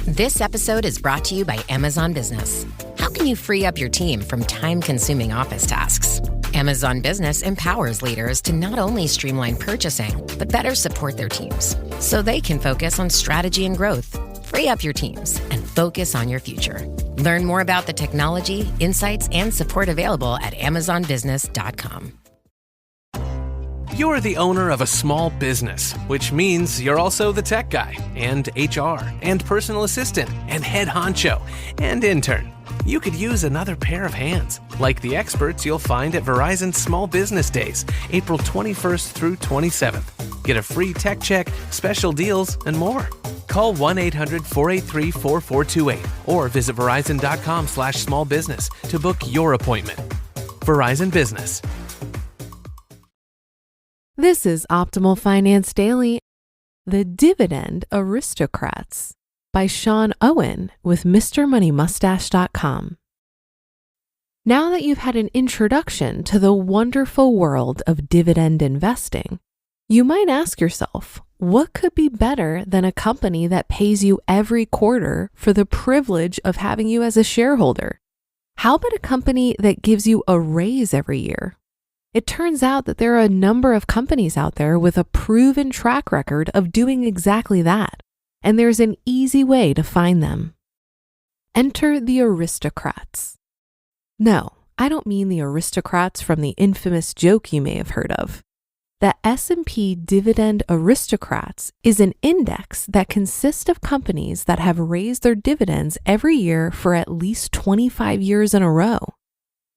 This episode is brought to you by Amazon Business. How can you free up your team from time-consuming office tasks? Amazon Business empowers leaders to not only streamline purchasing, but better support their teams so they can focus on strategy and growth. Free up your teams and focus on your future. Learn more about the technology, insights, and support available at amazonbusiness.com. You're the owner of a small business, which means you're also the tech guy, and HR, and personal assistant, and head honcho, and intern. You could use another pair of hands, like the experts you'll find at Verizon Small Business Days, April 21st through 27th. Get a free tech check, special deals, and more. Call 1-800-483-4428 or visit verizon.com/smallbusiness to book your appointment. Verizon Business. This is Optimal Finance Daily, The Dividend Aristocrats by Sean Owen with MrMoneyMustache.com. Now that you've had an introduction to the wonderful world of dividend investing, you might ask yourself, what could be better than a company that pays you every quarter for the privilege of having you as a shareholder? How about a company that gives you a raise every year? It turns out that there are a number of companies out there with a proven track record of doing exactly that, and there's an easy way to find them. Enter the aristocrats. No, I don't mean the aristocrats from the infamous joke you may have heard of. The S&P Dividend Aristocrats is an index that consists of companies that have raised their dividends every year for at least 25 years in a row.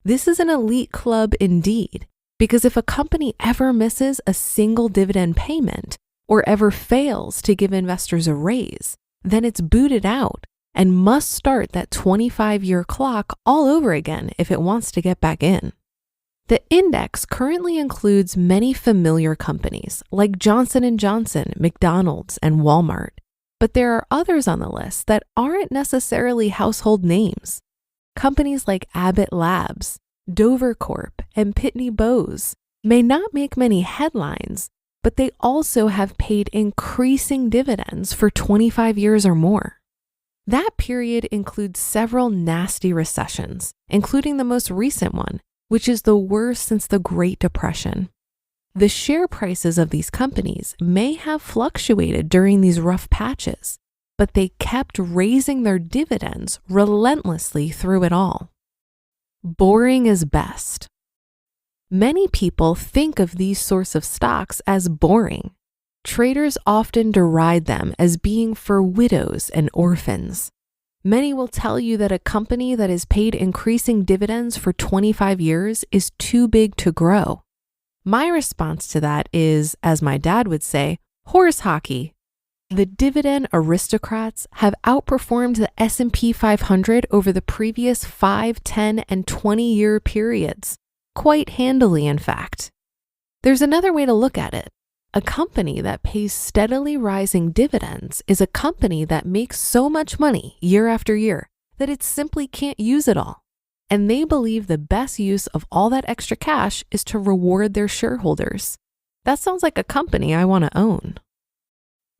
This is an elite club indeed, because if a company ever misses a single dividend payment or ever fails to give investors a raise, then it's booted out and must start that 25-year clock all over again if it wants to get back in. The index currently includes many familiar companies like Johnson & Johnson, McDonald's, and Walmart, but there are others on the list that aren't necessarily household names. Companies like Abbott Labs, Dover Corp, and Pitney Bowes may not make many headlines, but they also have paid increasing dividends for 25 years or more. That period includes several nasty recessions, including the most recent one, which is the worst since the Great Depression. The share prices of these companies may have fluctuated during these rough patches, but they kept raising their dividends relentlessly through it all. Boring is best. Many people think of these sorts of stocks as boring. Traders often deride them as being for widows and orphans. Many will tell you that a company that has paid increasing dividends for 25 years is too big to grow. My response to that is, as my dad would say, horse hockey. The Dividend Aristocrats have outperformed the S&P 500 over the previous 5, 10, and 20-year periods, quite handily in fact. There's another way to look at it. A company that pays steadily rising dividends is a company that makes so much money year after year that it simply can't use it all. And they believe the best use of all that extra cash is to reward their shareholders. That sounds like a company I want to own.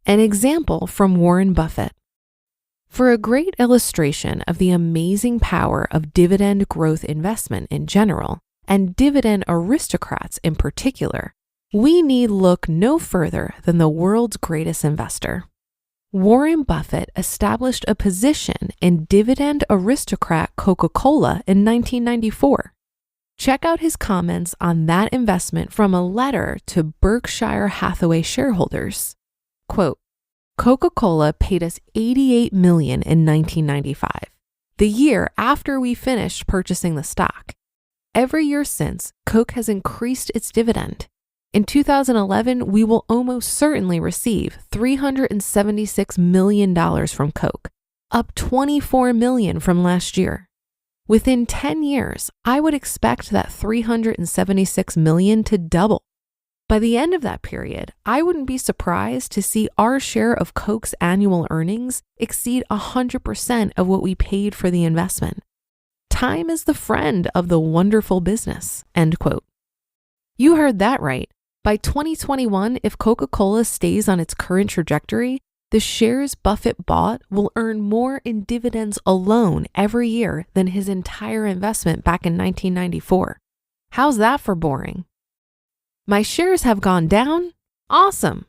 An example from Warren Buffett. For a great illustration of the amazing power of dividend growth investment in general, and dividend aristocrats in particular, we need look no further than the world's greatest investor. Warren Buffett established a position in dividend aristocrat Coca-Cola in 1994. Check out his comments on that investment from a letter to Berkshire Hathaway shareholders. Quote, Coca-Cola paid us $88 million in 1995, the year after we finished purchasing the stock. Every year since, Coke has increased its dividend. In 2011, we will almost certainly receive $376 million from Coke, up $24 million from last year. Within 10 years, I would expect that $376 million to double. By the end of that period, I wouldn't be surprised to see our share of Coke's annual earnings exceed 100% of what we paid for the investment. Time is the friend of the wonderful business, end quote. You heard that right. By 2021, if Coca-Cola stays on its current trajectory, The shares Buffett bought will earn more in dividends alone every year than his entire investment back in 1994. How's that for boring? My shares have gone down? Awesome!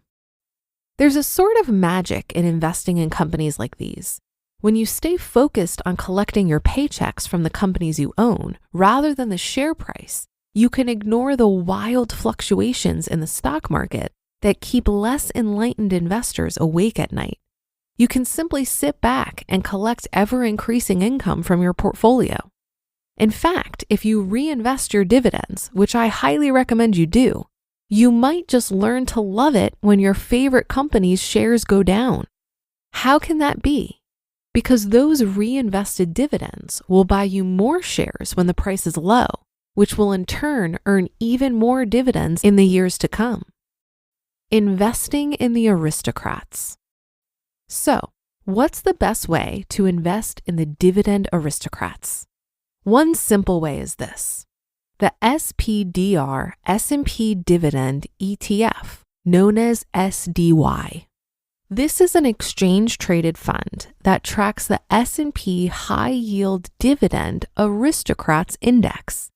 There's a sort of magic in investing in companies like these. When you stay focused on collecting your paychecks from the companies you own, rather than the share price, you can ignore the wild fluctuations in the stock market that keep less enlightened investors awake at night. You can simply sit back and collect ever-increasing income from your portfolio. In fact, if you reinvest your dividends, which I highly recommend you do, you might just learn to love it when your favorite company's shares go down. How can that be? Because those reinvested dividends will buy you more shares when the price is low, which will in turn earn even more dividends in the years to come. Investing in the aristocrats. So, what's the best way to invest in the Dividend Aristocrats? One simple way is this. The SPDR S&P Dividend ETF, known as SDY. This is an exchange-traded fund that tracks the S&P High Yield Dividend Aristocrats Index.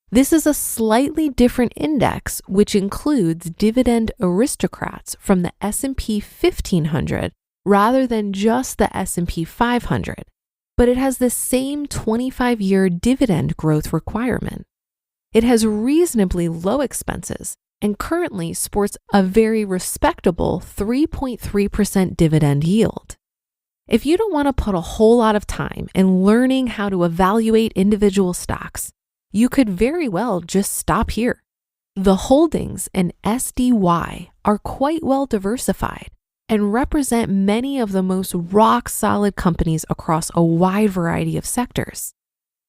This is a slightly different index which includes Dividend Aristocrats from the S&P 1500 rather than just the S&P 500, but it has the same 25-year dividend growth requirement. It has reasonably low expenses and currently sports a very respectable 3.3% dividend yield. If you don't want to put a whole lot of time in learning how to evaluate individual stocks, you could very well just stop here. The holdings in SDY are quite well diversified and represent many of the most rock-solid companies across a wide variety of sectors.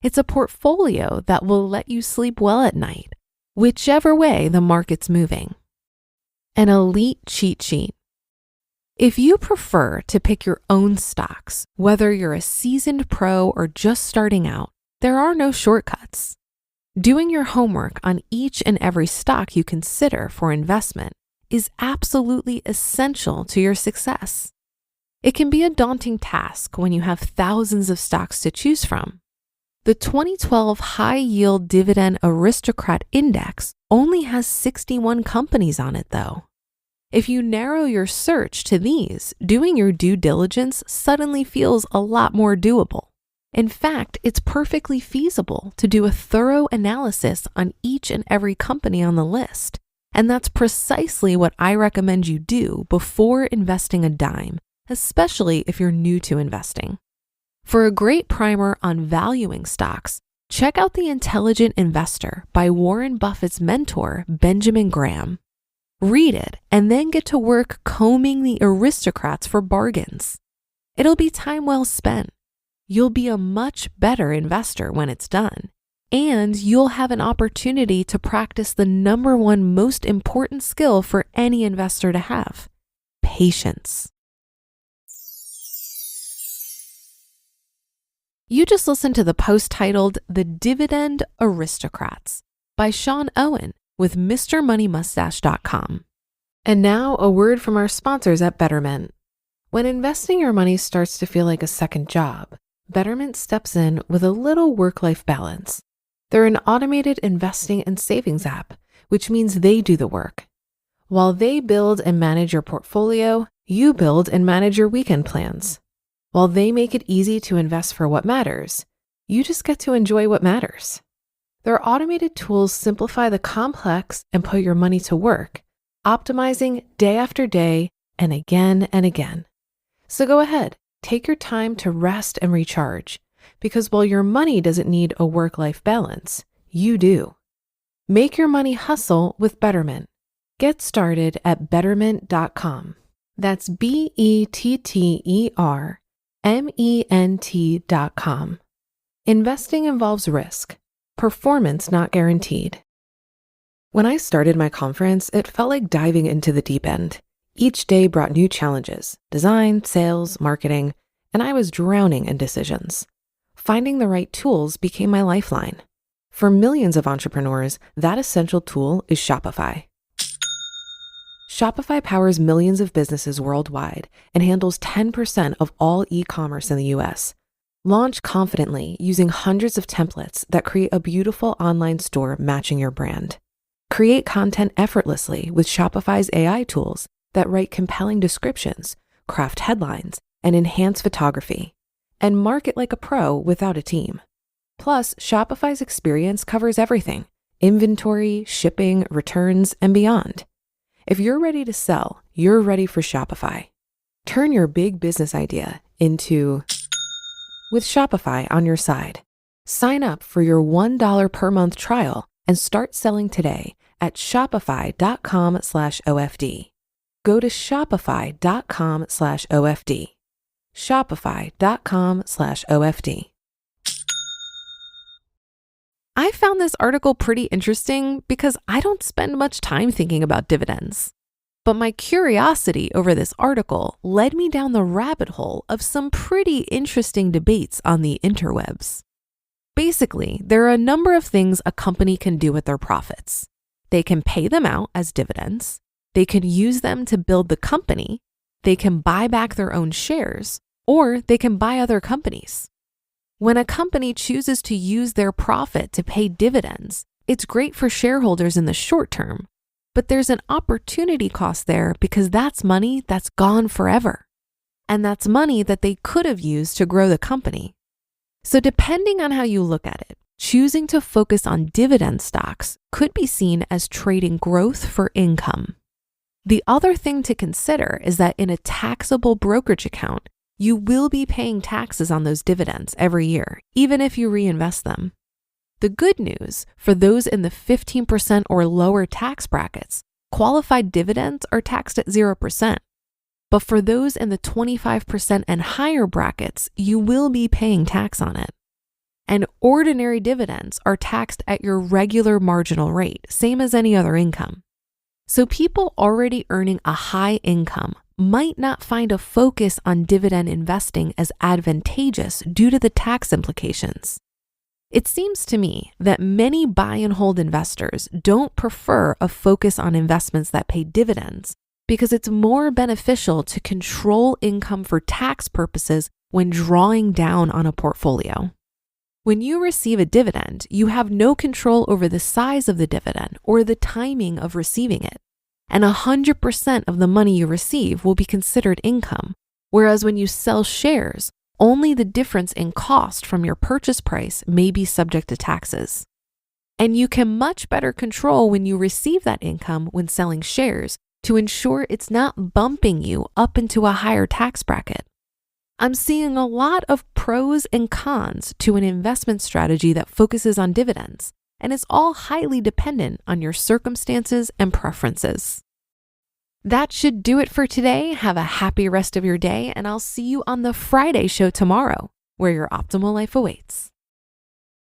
It's a portfolio that will let you sleep well at night, whichever way the market's moving. An elite cheat sheet. If you prefer to pick your own stocks, whether you're a seasoned pro or just starting out, there are no shortcuts. Doing your homework on each and every stock you consider for investment is absolutely essential to your success. It can be a daunting task when you have thousands of stocks to choose from. The 2012 High Yield Dividend Aristocrat Index only has 61 companies on it, though. If you narrow your search to these, doing your due diligence suddenly feels a lot more doable. In fact, it's perfectly feasible to do a thorough analysis on each and every company on the list, and that's precisely what I recommend you do before investing a dime, especially if you're new to investing. For a great primer on valuing stocks, check out The Intelligent Investor by Warren Buffett's mentor, Benjamin Graham. Read it and then get to work combing the aristocrats for bargains. It'll be time well spent. You'll be a much better investor when it's done, and you'll have an opportunity to practice the number one most important skill for any investor to have: patience. You just listened to the post titled The Dividend Aristocrats by Sean Owen with MrMoneyMustache.com. And now a word from our sponsors at Betterment. When investing your money starts to feel like a second job, Betterment steps in with a little work-life balance. They're an automated investing and savings app, which means they do the work. While they build and manage your portfolio, you build and manage your weekend plans. While they make it easy to invest for what matters, you just get to enjoy what matters. Their automated tools simplify the complex and put your money to work, optimizing day after day and again and again. So go ahead, take your time to rest and recharge, because while your money doesn't need a work-life balance, you do. Make your money hustle with Betterment. Get started at Betterment.com. That's BetterMent.com. Investing involves risk. Performance not guaranteed. When I started my conference, it felt like diving into the deep end. Each day brought new challenges: design, sales, marketing, and I was drowning in decisions. Finding the right tools became my lifeline. For millions of entrepreneurs, that essential tool is Shopify. Shopify powers millions of businesses worldwide and handles 10% of all e-commerce in the US. Launch confidently using hundreds of templates that create a beautiful online store matching your brand. Create content effortlessly with Shopify's AI tools that write compelling descriptions, craft headlines, and enhance photography. And market like a pro without a team. Plus, Shopify's experience covers everything: inventory, shipping, returns, and beyond. If you're ready to sell, you're ready for Shopify. Turn your big business idea into with Shopify on your side. Sign up for your $1 per month trial and start selling today at shopify.com/OFD. Go to shopify.com/OFD. Shopify.com/OFD. I found this article pretty interesting because I don't spend much time thinking about dividends. But my curiosity over this article led me down the rabbit hole of some pretty interesting debates on the interwebs. Basically, there are a number of things a company can do with their profits. They can pay them out as dividends. They can use them to build the company. They can buy back their own shares, or they can buy other companies. When a company chooses to use their profit to pay dividends, it's great for shareholders in the short term, but there's an opportunity cost there because that's money that's gone forever. And that's money that they could have used to grow the company. So depending on how you look at it, choosing to focus on dividend stocks could be seen as trading growth for income. The other thing to consider is that in a taxable brokerage account, you will be paying taxes on those dividends every year, even if you reinvest them. The good news for those in the 15% or lower tax brackets, qualified dividends are taxed at 0%. But for those in the 25% and higher brackets, you will be paying tax on it. And ordinary dividends are taxed at your regular marginal rate, same as any other income. So people already earning a high income might not find a focus on dividend investing as advantageous due to the tax implications. It seems to me that many buy and hold investors don't prefer a focus on investments that pay dividends because it's more beneficial to control income for tax purposes when drawing down on a portfolio. When you receive a dividend, you have no control over the size of the dividend or the timing of receiving it. And 100% of the money you receive will be considered income, whereas when you sell shares, only the difference in cost from your purchase price may be subject to taxes. And you can much better control when you receive that income when selling shares to ensure it's not bumping you up into a higher tax bracket. I'm seeing a lot of pros and cons to an investment strategy that focuses on dividends, and it's all highly dependent on your circumstances and preferences. That should do it for today. Have a happy rest of your day, and I'll see you on the Friday show tomorrow, where your optimal life awaits.